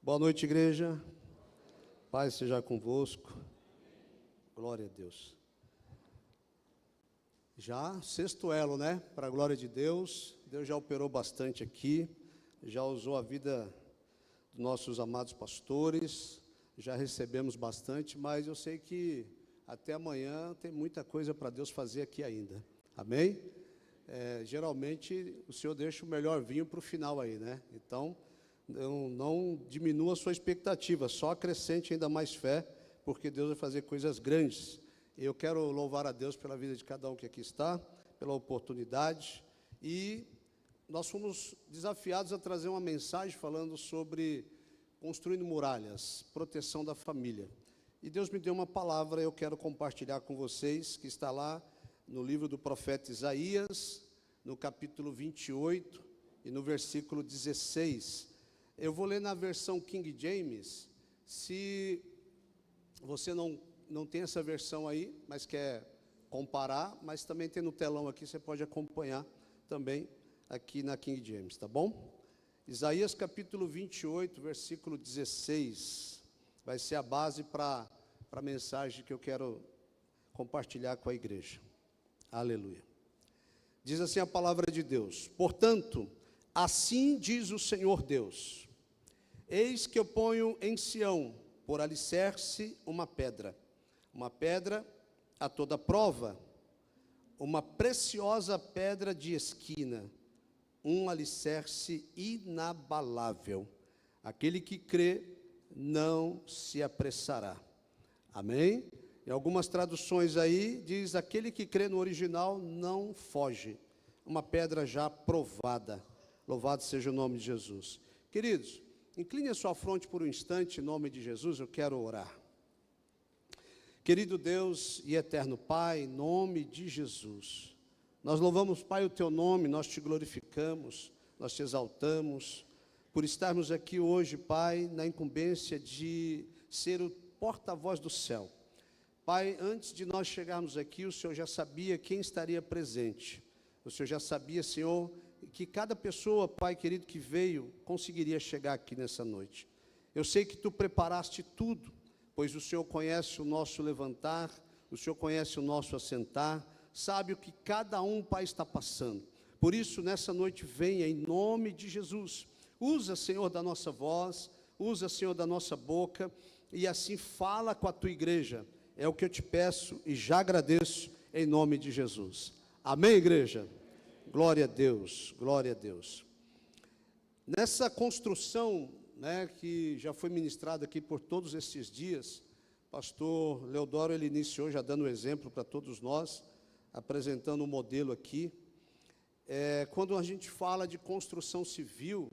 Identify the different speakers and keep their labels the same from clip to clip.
Speaker 1: Boa noite, igreja. Paz seja convosco. Glória a Deus. Já sexto elo, né? Para a glória de Deus. Deus já operou bastante aqui. Já usou a vida dos nossos amados pastores. Já recebemos bastante, mas eu sei que até amanhã tem muita coisa para Deus fazer aqui ainda. Amém? Geralmente o Senhor deixa o melhor vinho para o final aí, né? Então, não diminua a sua expectativa, só acrescente ainda mais fé, porque Deus vai fazer coisas grandes. Eu quero louvar a Deus pela vida de cada um que aqui está, pela oportunidade, e nós fomos desafiados a trazer uma mensagem falando sobre construindo muralhas, proteção da família. E Deus me deu uma palavra, eu quero compartilhar com vocês, que está lá no livro do profeta Isaías, no capítulo 28 e no versículo 16. Eu vou ler na versão King James. Se você não tem essa versão aí, mas quer comparar, mas também tem no telão aqui, você pode acompanhar também aqui na King James, tá bom? Isaías capítulo 28, versículo 16, vai ser a base para a mensagem que eu quero compartilhar com a igreja. Aleluia. Diz assim a palavra de Deus: portanto, assim diz o Senhor Deus: eis que eu ponho em Sião, por alicerce, uma pedra a toda prova, uma preciosa pedra de esquina, um alicerce inabalável. Aquele que crê não se apressará. Amém? Em algumas traduções aí, diz, aquele que crê no original não foge. Uma pedra já provada. Louvado seja o nome de Jesus. Queridos, incline a sua fronte por um instante, em nome de Jesus, eu quero orar. Querido Deus e eterno Pai, em nome de Jesus, nós louvamos, Pai, o Teu nome, nós Te glorificamos, nós Te exaltamos, por estarmos aqui hoje, Pai, na incumbência de ser o porta-voz do céu. Pai, antes de nós chegarmos aqui, o Senhor já sabia quem estaria presente. O Senhor já sabia, Senhor, que cada pessoa, Pai querido, que veio, conseguiria chegar aqui nessa noite. Eu sei que Tu preparaste tudo, pois o Senhor conhece o nosso levantar, o Senhor conhece o nosso assentar, sabe o que cada um, Pai, está passando. Por isso, nessa noite, venha em nome de Jesus. Usa, Senhor, da nossa voz, usa, Senhor, da nossa boca, e assim fala com a Tua igreja. É o que eu te peço e já agradeço em nome de Jesus. Amém, igreja? Glória a Deus, glória a Deus. Nessa construção, né, que já foi ministrada aqui por todos esses dias, pastor Leodoro, ele iniciou já dando exemplo para todos nós, apresentando um modelo aqui. Quando a gente fala de construção civil,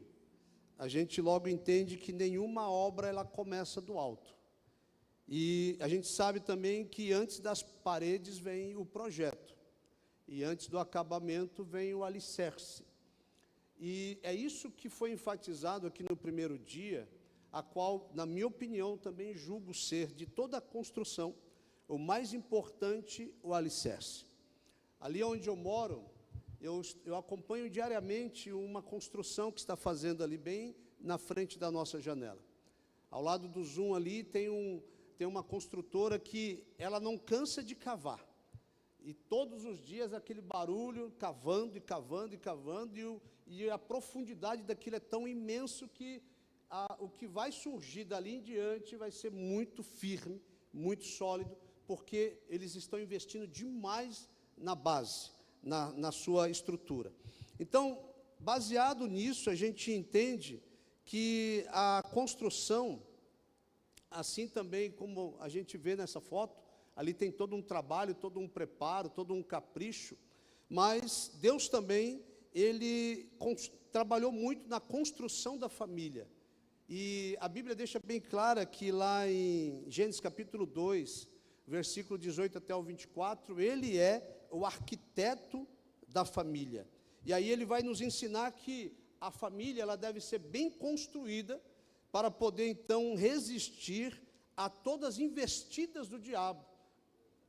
Speaker 1: a gente logo entende que nenhuma obra ela começa do alto. E a gente sabe também que antes das paredes vem o projeto. E antes do acabamento vem o alicerce. E é isso que foi enfatizado aqui no primeiro dia, a qual, na minha opinião, também julgo ser, de toda a construção, o mais importante, o alicerce. Ali onde eu moro, eu acompanho diariamente uma construção que está fazendo ali bem na frente da nossa janela. Ao lado do Zoom ali tem uma construtora que ela não cansa de cavar. E todos os dias aquele barulho, cavando e cavando e cavando, e a profundidade daquilo é tão imenso que o que vai surgir dali em diante vai ser muito firme, muito sólido, porque eles estão investindo demais na base, na sua estrutura. Então, baseado nisso, a gente entende que a construção, assim também como a gente vê nessa foto, ali tem todo um trabalho, todo um preparo, todo um capricho, mas Deus também, Ele trabalhou muito na construção da família. E a Bíblia deixa bem clara que lá em Gênesis capítulo 2, versículo 18 até o 24, Ele é o arquiteto da família. E aí Ele vai nos ensinar que a família ela deve ser bem construída para poder então resistir a todas as investidas do diabo.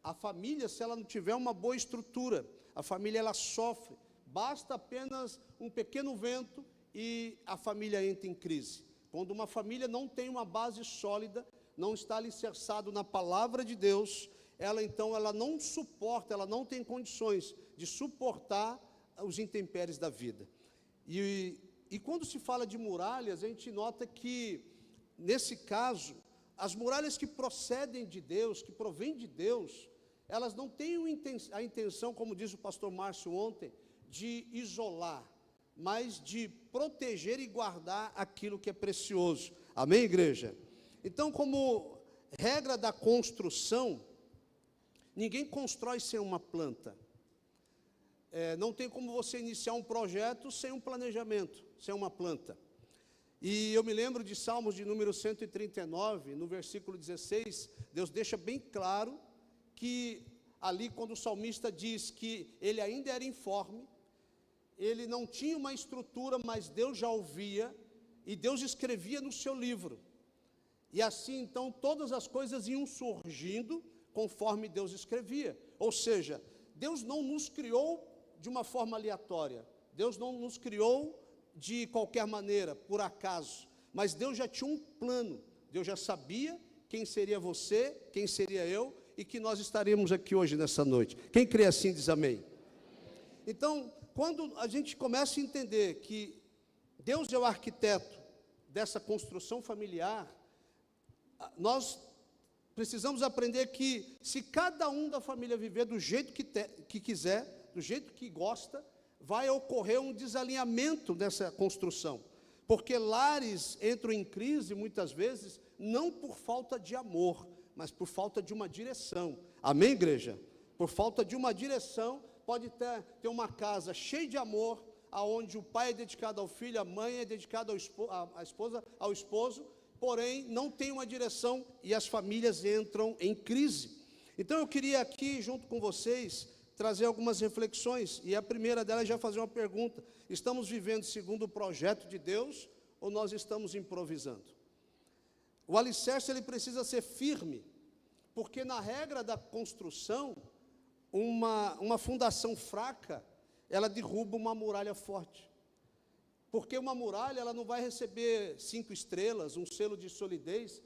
Speaker 1: A família, se ela não tiver uma boa estrutura, a família ela sofre. Basta apenas um pequeno vento e a família entra em crise. Quando uma família não tem uma base sólida, não está alicerçado na palavra de Deus, ela não suporta, ela não tem condições de suportar os intempéries da vida. E quando se fala de muralhas, a gente nota que, nesse caso, as muralhas que procedem de Deus, que provêm de Deus, elas não têm a intenção, como diz o pastor Márcio ontem, de isolar, mas de proteger e guardar aquilo que é precioso. Amém, igreja? Então, como regra da construção, ninguém constrói sem uma planta. Não tem como você iniciar um projeto sem um planejamento, sem uma planta. E eu me lembro de Salmos de número 139, no versículo 16, Deus deixa bem claro que ali, quando o salmista diz que ele ainda era informe, ele não tinha uma estrutura, mas Deus já ouvia, e Deus escrevia no seu livro. E assim, então, todas as coisas iam surgindo conforme Deus escrevia. Ou seja, Deus não nos criou de uma forma aleatória. Deus não nos criou de qualquer maneira, por acaso. Mas Deus já tinha um plano. Deus já sabia quem seria você, quem seria eu, e que nós estaríamos aqui hoje, nessa noite. Quem crê assim, diz amém. Então, quando a gente começa a entender que Deus é o arquiteto dessa construção familiar, nós precisamos aprender que, se cada um da família viver do jeito que quiser, do jeito que gosta, vai ocorrer um desalinhamento nessa construção, porque lares entram em crise muitas vezes, não por falta de amor, mas por falta de uma direção. Amém, igreja? Por falta de uma direção, pode ter uma casa cheia de amor, aonde o pai é dedicado ao filho, a mãe é dedicada à esposa, ao esposo, porém não tem uma direção e as famílias entram em crise. Então eu queria aqui, junto com vocês, trazer algumas reflexões, e a primeira delas é já fazer uma pergunta: estamos vivendo segundo o projeto de Deus, ou nós estamos improvisando? O alicerce, ele precisa ser firme, porque na regra da construção, uma fundação fraca, ela derruba uma muralha forte. Porque uma muralha, ela não vai receber 5 estrelas, um selo de solidez,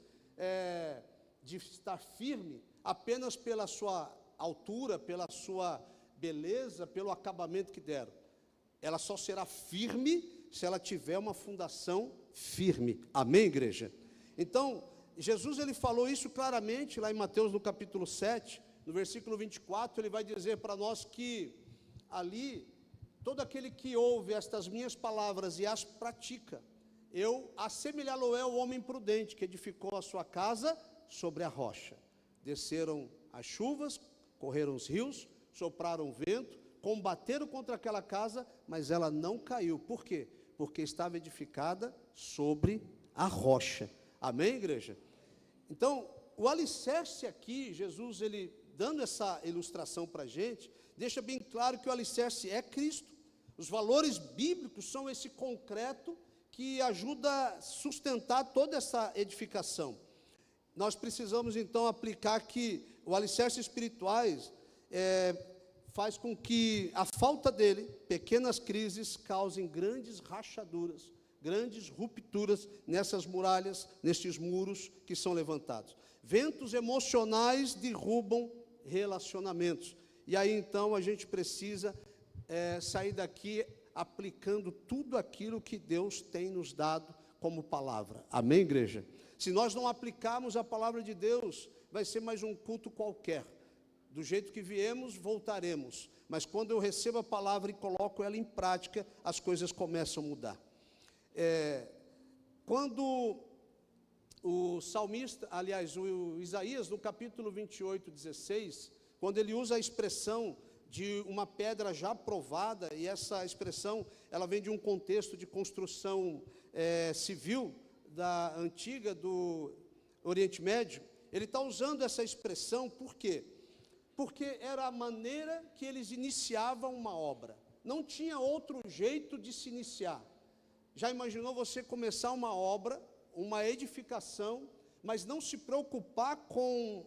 Speaker 1: de estar firme, apenas pela sua altura, pela sua beleza, pelo acabamento que deram. Ela só será firme se ela tiver uma fundação firme. Amém, igreja? Então, Jesus, ele falou isso claramente lá em Mateus, no capítulo 7, no versículo 24, ele vai dizer para nós que ali, todo aquele que ouve estas minhas palavras e as pratica, eu assemelhá-lo-é ao homem prudente, que edificou a sua casa sobre a rocha. Desceram as chuvas, correram os rios, sopraram o vento, combateram contra aquela casa, mas ela não caiu. Por quê? Porque estava edificada sobre a rocha. Amém, igreja? Então, o alicerce aqui, Jesus, ele dando essa ilustração para a gente, deixa bem claro que o alicerce é Cristo. Os valores bíblicos são esse concreto que ajuda a sustentar toda essa edificação. Nós precisamos, então, aplicar que o alicerce espirituais faz com que a falta dele, pequenas crises, causem grandes rachaduras, grandes rupturas nessas muralhas, nestes muros que são levantados. Ventos emocionais derrubam relacionamentos. E aí, então, a gente precisa sair daqui aplicando tudo aquilo que Deus tem nos dado como palavra. Amém, igreja? Se nós não aplicarmos a palavra de Deus, vai ser mais um culto qualquer. Do jeito que viemos, voltaremos. Mas quando eu recebo a palavra e coloco ela em prática, as coisas começam a mudar. Quando o salmista, aliás, o Isaías, no capítulo 28, 16, quando ele usa a expressão de uma pedra já provada, e essa expressão, ela vem de um contexto de construção civil, da antiga, do Oriente Médio, ele está usando essa expressão, por quê? Porque era a maneira que eles iniciavam uma obra, não tinha outro jeito de se iniciar. Já imaginou você começar uma obra, uma edificação, mas não se preocupar com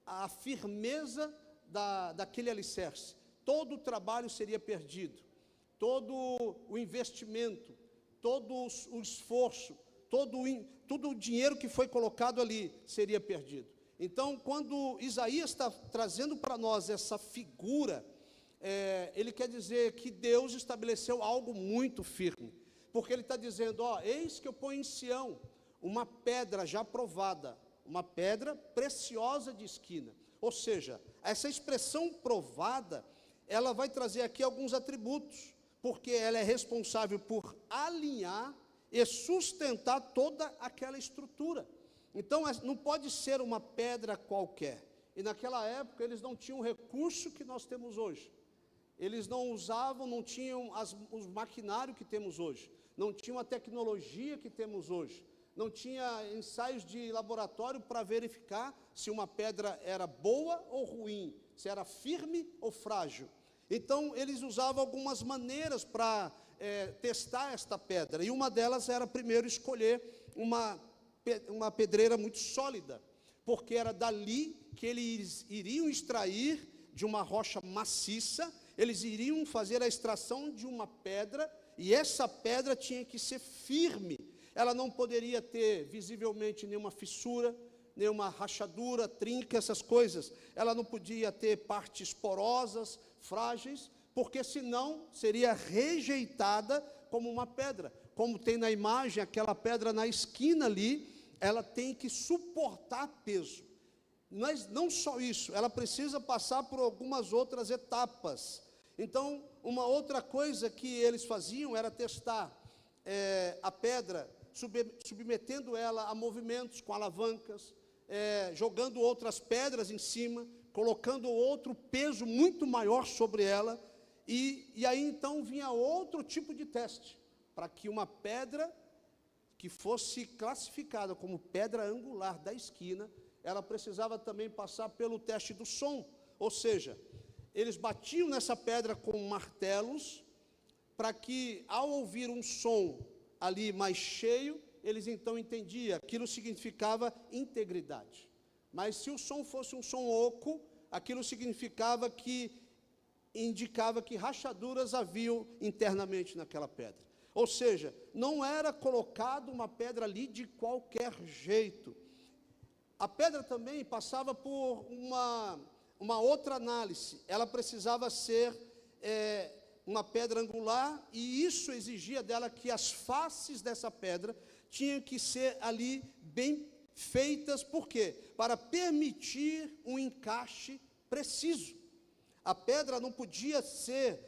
Speaker 1: a firmeza daquele alicerce? Todo o trabalho seria perdido, todo o investimento, todo o esforço, todo o dinheiro que foi colocado ali seria perdido. Então, quando Isaías está trazendo para nós essa figura, ele quer dizer que Deus estabeleceu algo muito firme, porque ele está dizendo, eis que eu ponho em Sião uma pedra já provada, uma pedra preciosa de esquina. Ou seja, essa expressão provada, ela vai trazer aqui alguns atributos, porque ela é responsável por alinhar e sustentar toda aquela estrutura. Então, não pode ser uma pedra qualquer. E naquela época, eles não tinham o recurso que nós temos hoje. Eles não usavam, não tinham os maquinários que temos hoje. Não tinham a tecnologia que temos hoje. Não tinha ensaios de laboratório para verificar se uma pedra era boa ou ruim, se era firme ou frágil. Então, eles usavam algumas maneiras para testar esta pedra. E uma delas era, primeiro, escolher uma pedreira muito sólida, porque era dali que eles iriam extrair de uma rocha maciça, eles iriam fazer a extração de uma pedra, e essa pedra tinha que ser firme, ela não poderia ter visivelmente nenhuma fissura, nenhuma rachadura, trinca, essas coisas, ela não podia ter partes porosas, frágeis, porque senão seria rejeitada como uma pedra, como tem na imagem, aquela pedra na esquina ali, ela tem que suportar peso. Mas não só isso, ela precisa passar por algumas outras etapas. Então, uma outra coisa que eles faziam era testar a pedra, submetendo ela a movimentos com alavancas, jogando outras pedras em cima, colocando outro peso muito maior sobre ela, e aí então vinha outro tipo de teste, para que uma pedra que fosse classificada como pedra angular da esquina, ela precisava também passar pelo teste do som, ou seja, eles batiam nessa pedra com martelos, para que ao ouvir um som ali mais cheio, eles então entendiam, aquilo significava integridade. Mas se o som fosse um som oco, aquilo significava que, indicava que rachaduras haviam internamente naquela pedra. Ou seja, não era colocado uma pedra ali de qualquer jeito. A pedra também passava por uma outra análise. Ela precisava ser uma pedra angular, e isso exigia dela que as faces dessa pedra tinham que ser ali bem feitas. Por quê? Para permitir um encaixe preciso. A pedra não podia ser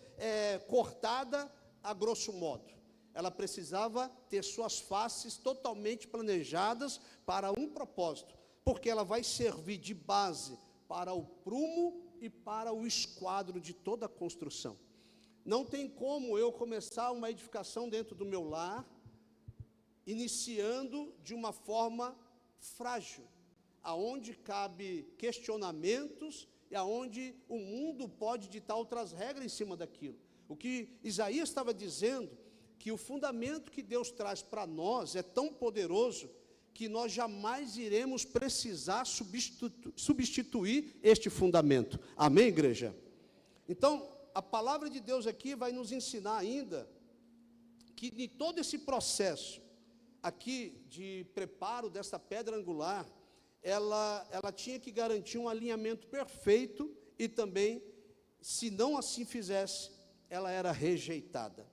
Speaker 1: cortada a grosso modo. Ela precisava ter suas faces totalmente planejadas para um propósito, porque ela vai servir de base para o prumo e para o esquadro de toda a construção. Não tem como eu começar uma edificação dentro do meu lar, iniciando de uma forma frágil, aonde cabe questionamentos e aonde o mundo pode ditar outras regras em cima daquilo. O que Isaías estava dizendo, que o fundamento que Deus traz para nós é tão poderoso, que nós jamais iremos precisar substituir este fundamento. Amém, igreja? Então, a palavra de Deus aqui vai nos ensinar ainda, que em todo esse processo aqui de preparo desta pedra angular, ela tinha que garantir um alinhamento perfeito, e também, se não assim fizesse, ela era rejeitada.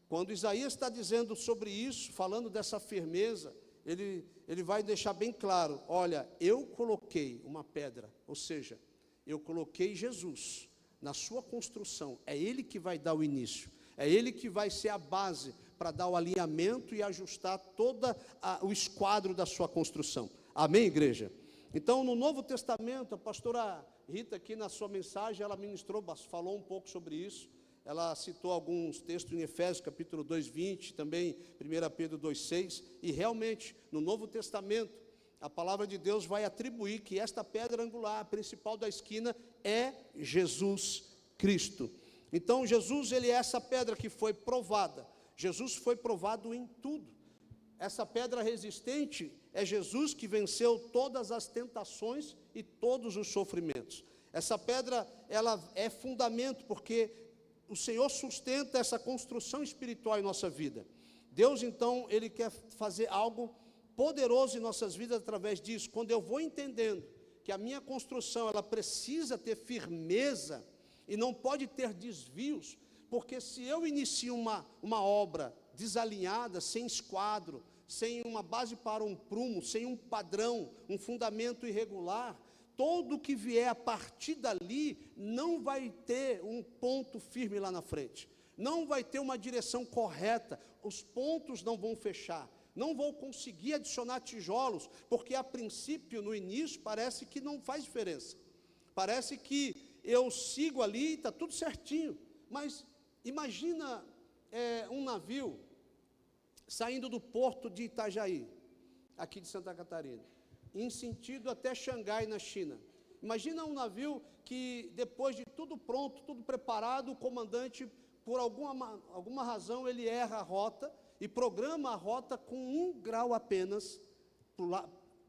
Speaker 1: Quando Isaías está dizendo sobre isso, falando dessa firmeza, ele vai deixar bem claro, olha, eu coloquei uma pedra, ou seja, eu coloquei Jesus na sua construção, é Ele que vai dar o início, é Ele que vai ser a base para dar o alinhamento e ajustar todo o esquadro da sua construção. Amém, igreja? Então, no Novo Testamento, a pastora Rita aqui na sua mensagem, ela ministrou, falou um pouco sobre isso. Ela citou alguns textos em Efésios, capítulo 2, 20, também 1 Pedro 2, 6, e realmente, no Novo Testamento, a palavra de Deus vai atribuir que esta pedra angular, a principal da esquina, é Jesus Cristo. Então, Jesus, ele é essa pedra que foi provada. Jesus foi provado em tudo. Essa pedra resistente é Jesus, que venceu todas as tentações e todos os sofrimentos. Essa pedra, ela é fundamento, porque o Senhor sustenta essa construção espiritual em nossa vida. Deus, então, Ele quer fazer algo poderoso em nossas vidas através disso. Quando eu vou entendendo que a minha construção, ela precisa ter firmeza e não pode ter desvios, porque se eu inicio uma obra desalinhada, sem esquadro, sem uma base para um prumo, sem um padrão, um fundamento irregular, todo que vier a partir dali não vai ter um ponto firme lá na frente, não vai ter uma direção correta, os pontos não vão fechar, não vou conseguir adicionar tijolos, porque a princípio, no início, parece que não faz diferença, parece que eu sigo ali e está tudo certinho, mas imagina um navio saindo do porto de Itajaí, aqui de Santa Catarina, em sentido até Xangai, na China. Imagina um navio que, depois de tudo pronto, tudo preparado, o comandante, por alguma razão, ele erra a rota e programa a rota com 1 grau apenas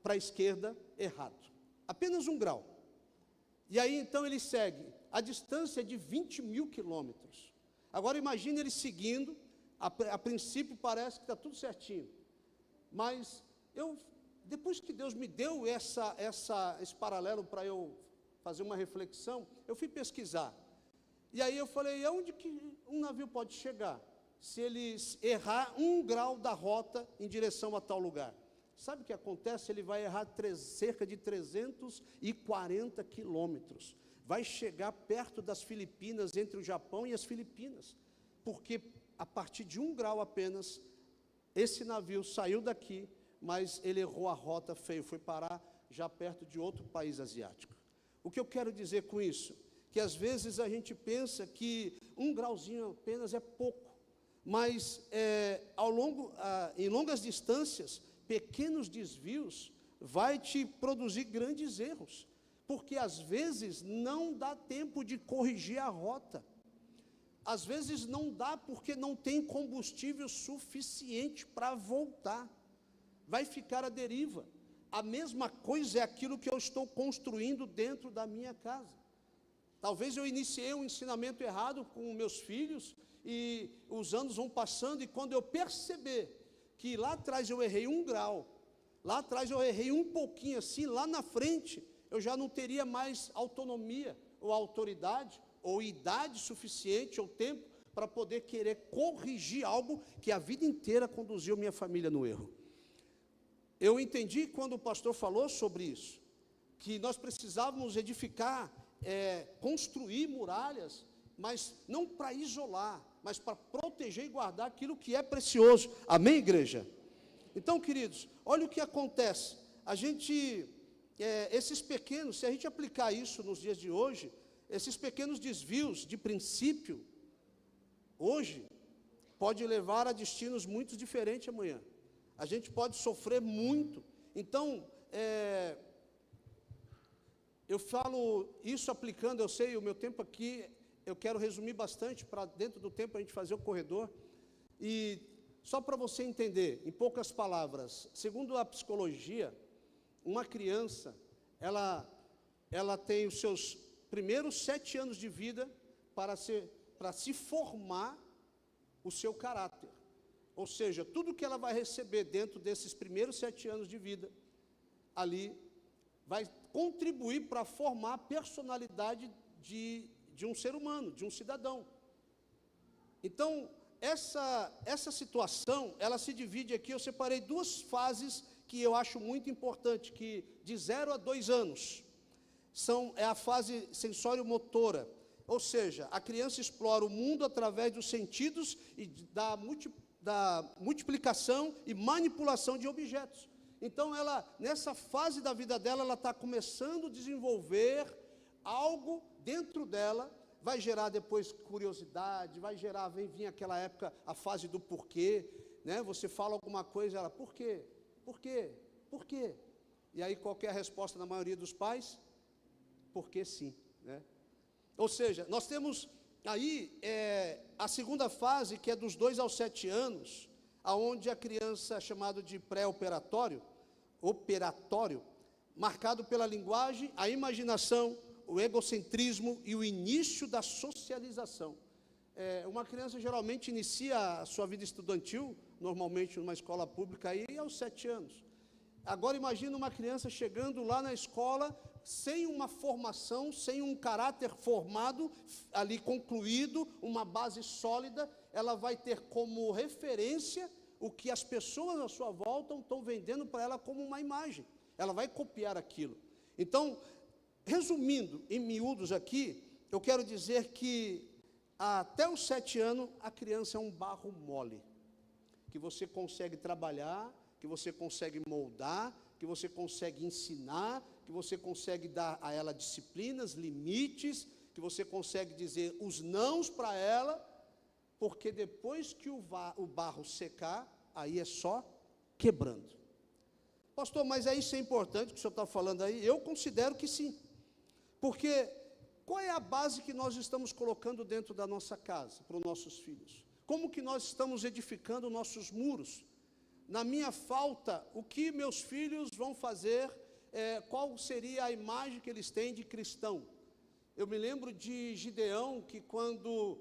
Speaker 1: para a esquerda, errado. Apenas 1 grau. E aí, então, ele segue. A distância é de 20 mil quilômetros. Agora, imagine ele seguindo. A princípio, parece que está tudo certinho. Mas, depois que Deus me deu esse paralelo para eu fazer uma reflexão, eu fui pesquisar. E aí eu falei, aonde que um navio pode chegar? Se ele errar 1 grau da rota em direção a tal lugar. Sabe o que acontece? Ele vai errar cerca de 340 quilômetros. Vai chegar perto das Filipinas, entre o Japão e as Filipinas. Porque a partir de 1 grau apenas, esse navio saiu daqui, mas ele errou a rota feio, foi parar já perto de outro país asiático. O que eu quero dizer com isso? Que às vezes a gente pensa que 1 grauzinho apenas é pouco, mas em longas distâncias, pequenos desvios vai te produzir grandes erros, porque às vezes não dá tempo de corrigir a rota, às vezes não dá porque não tem combustível suficiente para voltar, vai ficar à deriva. A mesma coisa é aquilo que eu estou construindo dentro da minha casa. Talvez eu iniciei um ensinamento errado com meus filhos e os anos vão passando, e quando eu perceber que lá atrás eu errei 1 grau, lá atrás eu errei um pouquinho assim, lá na frente eu já não teria mais autonomia ou autoridade ou idade suficiente ou tempo para poder querer corrigir algo que a vida inteira conduziu minha família no erro. Eu entendi quando o pastor falou sobre isso, que nós precisávamos edificar, construir muralhas, mas não para isolar, mas para proteger e guardar aquilo que é precioso. Amém, igreja? Então, queridos, olha o que acontece. A gente, esses pequenos, se a gente aplicar isso nos dias de hoje, esses pequenos desvios de princípio, hoje, pode levar a destinos muito diferentes amanhã. A gente pode sofrer muito. Então, eu falo isso aplicando, eu sei, o meu tempo aqui, eu quero resumir bastante, para dentro do tempo a gente fazer o corredor, e só para você entender, em poucas palavras, segundo a psicologia, uma criança, ela tem os seus primeiros 7 anos de vida para se formar o seu caráter. Ou seja, tudo que ela vai receber dentro desses primeiros 7 anos de vida, ali, vai contribuir para formar a personalidade de um ser humano, de um cidadão. Então, essa situação, ela se divide aqui, eu separei 2 fases que eu acho muito importante, que de 0 a 2 anos, é a fase sensório-motora, ou seja, a criança explora o mundo através dos sentidos e da multiplicação e manipulação de objetos. Então, nessa fase da vida dela, ela está começando a desenvolver algo dentro dela, vai gerar depois curiosidade, vem vir aquela época, a fase do porquê, né? Você fala alguma coisa, ela, por quê? Por quê? Por quê? E aí, qual que é a resposta da maioria dos pais? Porque sim, né? Ou seja, nós temos aí a segunda fase, que é dos 2 aos 7 anos, aonde a criança é chamada de pré-operatório, marcado pela linguagem, a imaginação, o egocentrismo e o início da socialização. uma criança geralmente inicia a sua vida estudantil, normalmente numa escola pública, aí aos 7 anos. Agora imagina uma criança chegando lá na escola, sem uma formação, sem um caráter formado, ali concluído, uma base sólida, ela vai ter como referência o que as pessoas à sua volta estão vendendo para ela como uma imagem. Ela vai copiar aquilo. Então, resumindo em miúdos aqui, eu quero dizer que até os 7 anos, a criança é um barro mole, que você consegue trabalhar, que você consegue moldar, que você consegue ensinar, que você consegue dar a ela disciplinas, limites, que você consegue dizer os nãos para ela, porque depois que o barro secar, aí é só quebrando. Pastor, mas isso é importante, o que o senhor está falando aí? Eu considero que sim, porque qual é a base que nós estamos colocando dentro da nossa casa, para os nossos filhos? Como que nós estamos edificando nossos muros? Na minha falta, o que meus filhos vão fazer, qual seria a imagem que eles têm de cristão? Eu me lembro de Gideão, que quando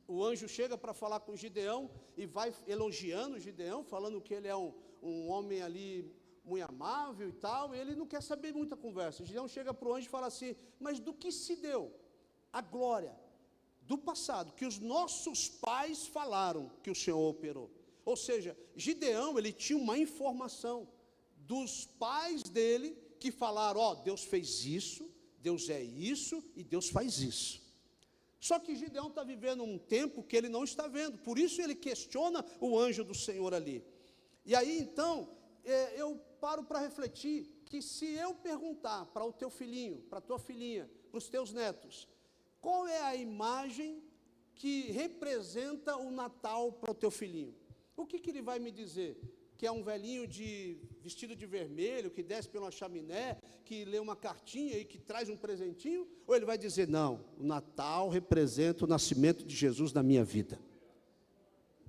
Speaker 1: o anjo chega para falar com Gideão, e vai elogiando Gideão, falando que ele é um homem ali muito amável e tal, e ele não quer saber muita conversa. Gideão chega para o anjo e fala assim, mas do que se deu a glória do passado, que os nossos pais falaram que o Senhor operou? Ou seja, Gideão, ele tinha uma informação dos pais dele, que falaram, Deus fez isso, Deus é isso, e Deus faz isso. Só que Gideão está vivendo um tempo que ele não está vendo, por isso ele questiona o anjo do Senhor ali. E aí, então, eu paro para refletir, que se eu perguntar para o teu filhinho, para a tua filhinha, para os teus netos, qual é a imagem que representa o Natal para o teu filhinho? O que ele vai me dizer? Que é um velhinho vestido de vermelho, que desce pela chaminé, que lê uma cartinha e que traz um presentinho? Ou ele vai dizer, não, o Natal representa o nascimento de Jesus na minha vida?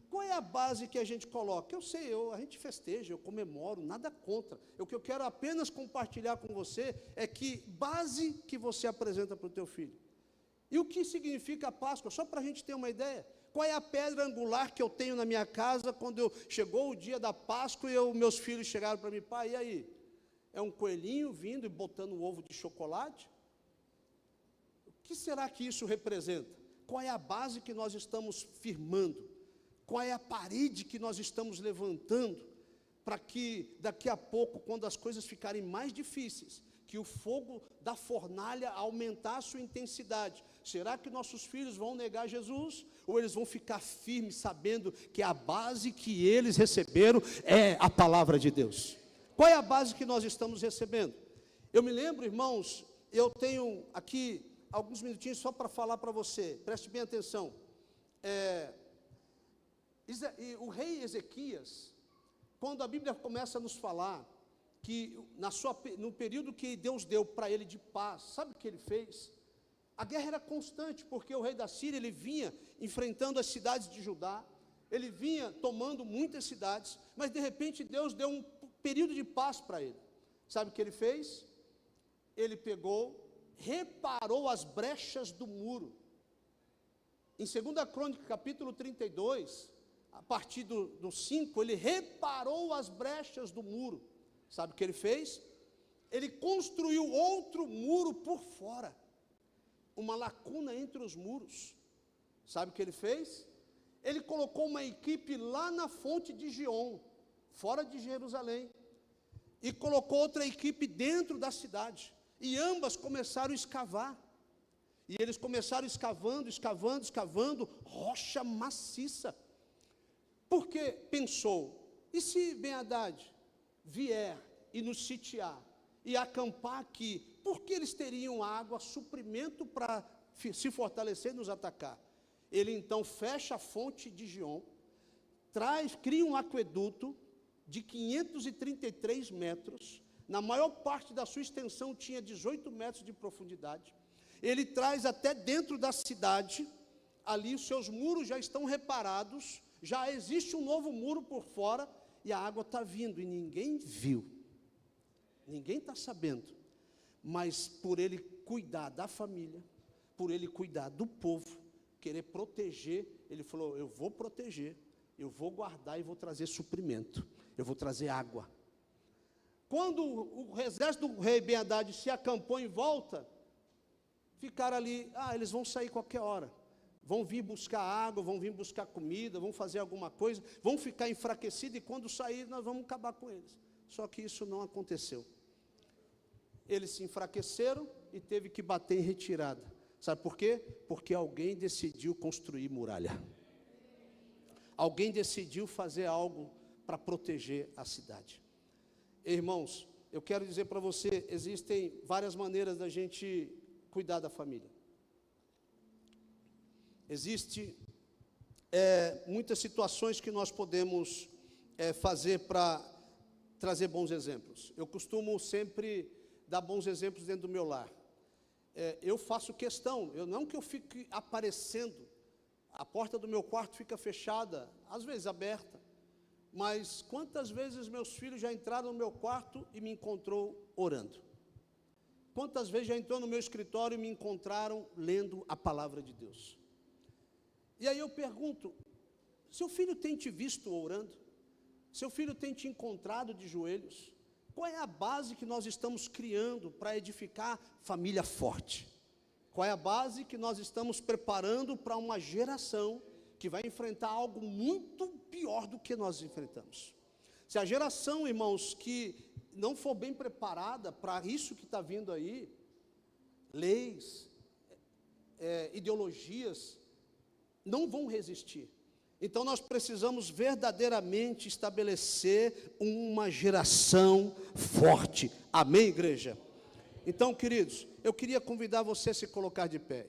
Speaker 1: Qual é a base que a gente coloca? Eu sei, a gente festeja, eu comemoro, nada contra. O que eu quero apenas compartilhar com você é que base que você apresenta para o teu filho. E o que significa a Páscoa? Só para a gente ter uma ideia. Qual é a pedra angular que eu tenho na minha casa quando chegou o dia da Páscoa e meus filhos chegaram para mim, pai, e aí? É um coelhinho vindo e botando um ovo de chocolate? O que será que isso representa? Qual é a base que nós estamos firmando? Qual é a parede que nós estamos levantando para que daqui a pouco, quando as coisas ficarem mais difíceis, que o fogo da fornalha aumentar a sua intensidade? Será que nossos filhos vão negar Jesus? Ou eles vão ficar firmes, sabendo que a base que eles receberam é a palavra de Deus? Qual é a base que nós estamos recebendo? Eu me lembro, irmãos, eu tenho aqui alguns minutinhos só para falar para você, preste bem atenção. O rei Ezequias, quando a Bíblia começa a nos falar que no período que Deus deu para ele de paz, sabe o que ele fez? A guerra era constante, porque o rei da Síria, ele vinha enfrentando as cidades de Judá, ele vinha tomando muitas cidades, mas de repente Deus deu um período de paz para ele. Sabe o que ele fez? Ele reparou as brechas do muro. Em 2 Crônica, capítulo 32, a partir do 5, ele reparou as brechas do muro. Sabe o que ele fez? Ele construiu outro muro por fora, uma lacuna entre os muros. Sabe o que ele fez? Ele colocou uma equipe lá na fonte de Gion, fora de Jerusalém, e colocou outra equipe dentro da cidade, e ambas começaram a escavar, e eles começaram escavando, rocha maciça, porque pensou, e se Ben-Hadad vier e nos sitiar, e acampar aqui, por que eles teriam água, suprimento para se fortalecer e nos atacar? Ele então fecha a fonte de Gion, cria um aqueduto de 533 metros, na maior parte da sua extensão tinha 18 metros de profundidade, ele traz até dentro da cidade, ali os seus muros já estão reparados, já existe um novo muro por fora, e a água está vindo, e ninguém viu, ninguém está sabendo, mas por ele cuidar da família, por ele cuidar do povo, o querer proteger, ele falou, eu vou proteger, eu vou guardar e vou trazer suprimento, eu vou trazer água. Quando o exército do rei Ben-Hadad se acampou em volta, ficaram ali, eles vão sair qualquer hora, vão vir buscar água, vão vir buscar comida, vão fazer alguma coisa, vão ficar enfraquecidos, e quando sair, nós vamos acabar com eles. Só que isso não aconteceu. Eles se enfraqueceram e teve que bater em retirada. Sabe por quê? Porque alguém decidiu construir muralha. Alguém decidiu fazer algo para proteger a cidade. Irmãos, eu quero dizer para você, existem várias maneiras da gente cuidar da família. Existem muitas situações que nós podemos fazer para trazer bons exemplos. Eu costumo sempre dar bons exemplos dentro do meu lar. Eu faço questão, não que eu fique aparecendo, a porta do meu quarto fica fechada, às vezes aberta, mas quantas vezes meus filhos já entraram no meu quarto e me encontrou orando? Quantas vezes já entrou no meu escritório e me encontraram lendo a palavra de Deus? E aí eu pergunto, seu filho tem te visto orando? Seu filho tem te encontrado de joelhos? Qual é a base que nós estamos criando para edificar família forte? Qual é a base que nós estamos preparando para uma geração que vai enfrentar algo muito pior do que nós enfrentamos? Se a geração, irmãos, que não for bem preparada para isso que está vindo aí, leis, ideologias, não vão resistir. Então nós precisamos verdadeiramente estabelecer uma geração forte. Amém, igreja? Então, queridos, eu queria convidar você a se colocar de pé.